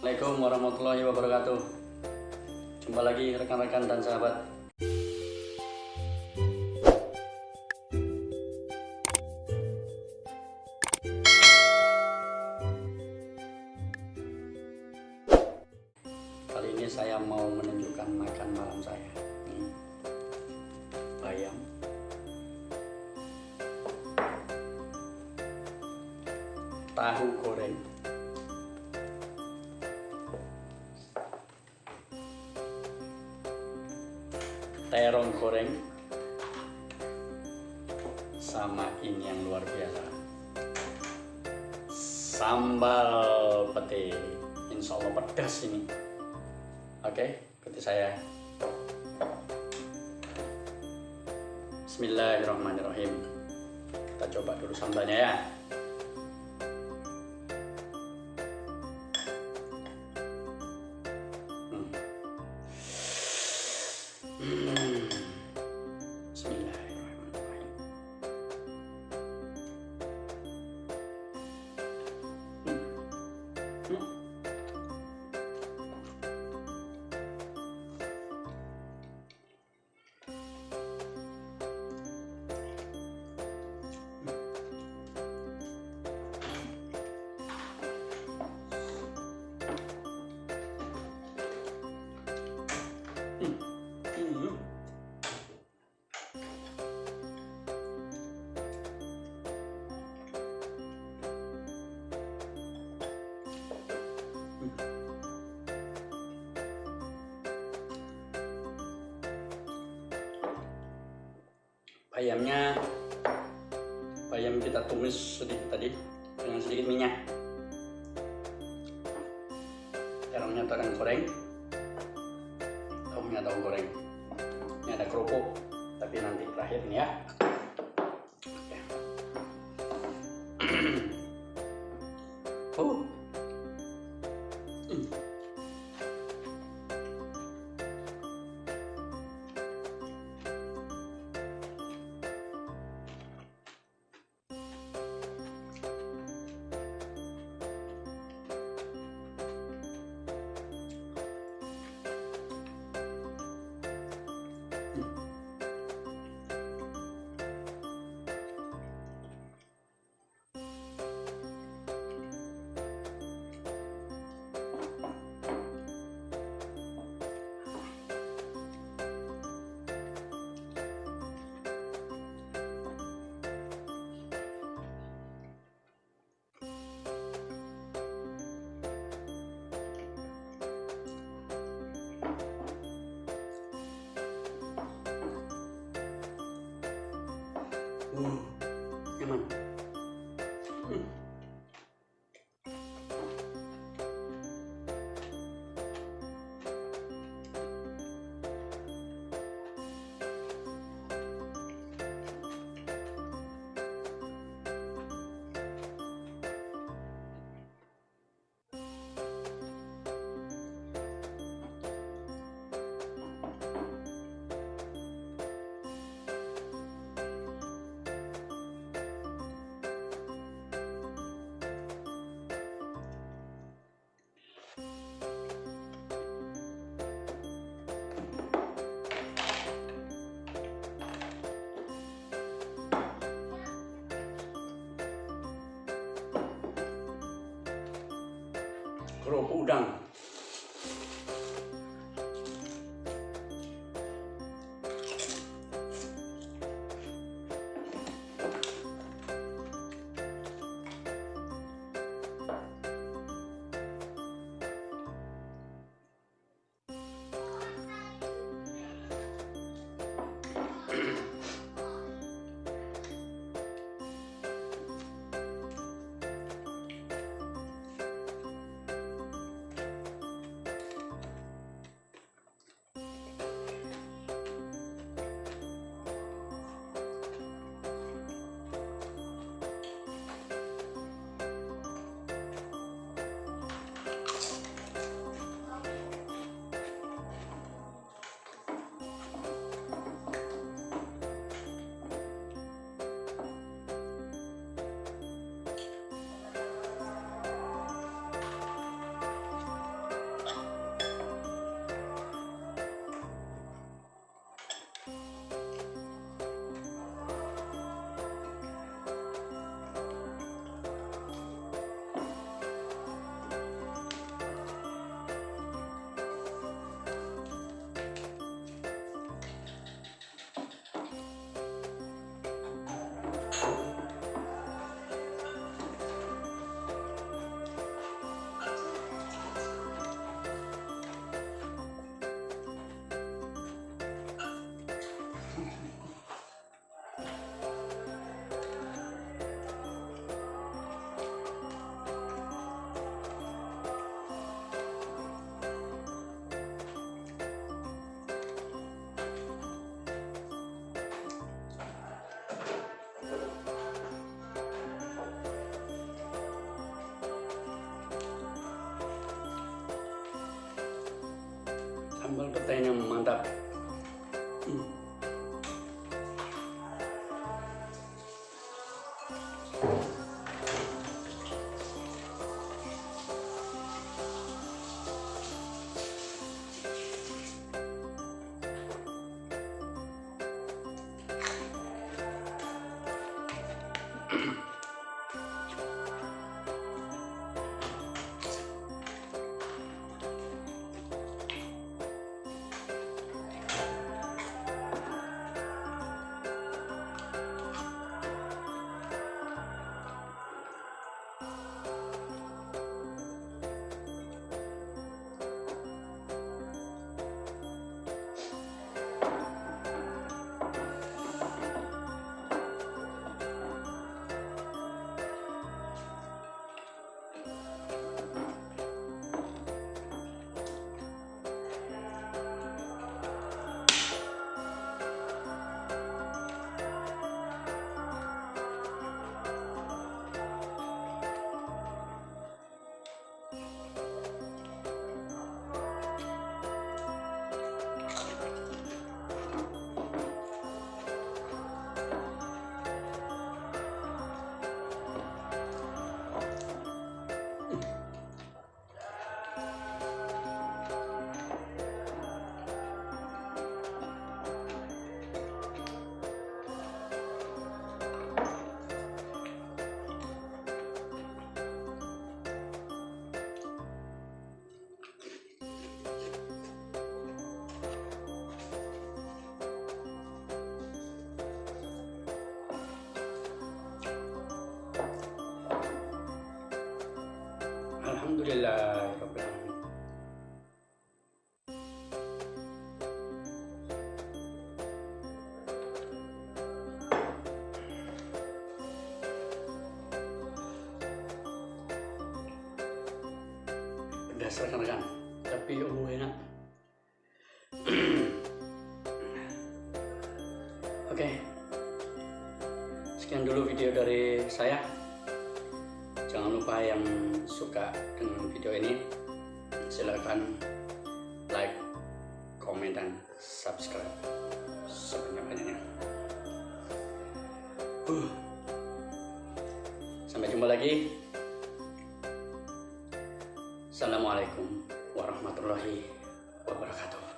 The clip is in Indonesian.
Assalamualaikum warahmatullahi wabarakatuh. Jumpa lagi rekan-rekan dan sahabat. Kali ini saya mau menunjukkan makan malam saya. Nih, bayam, tahu goreng, terong goreng, sama ini yang luar biasa, sambal pete. Insya Allah pedas ini. Oke, ikuti saya. Bismillahirrahmanirrahim. Kita coba dulu sambalnya ya. Bismillahirrahmanirrahim. Bayam kita tumis sedikit tadi dengan sedikit minyak. Terongnya akan goreng, tahunya tahu goreng. Ini ada kerupuk, tapi nanti terakhir ini ya. Oh. Nyaman. Kerupuk udang. Sambal petainya mantap. Alhamdulillahirabbil alamin. Pedas rekan-rekan, tapi enak. Oke, sekian dulu video dari saya. Jangan lupa yang suka dengan video ini, silahkan like, komen, dan subscribe sebanyak-banyaknya. Sampai jumpa lagi. Assalamualaikum warahmatullahi wabarakatuh.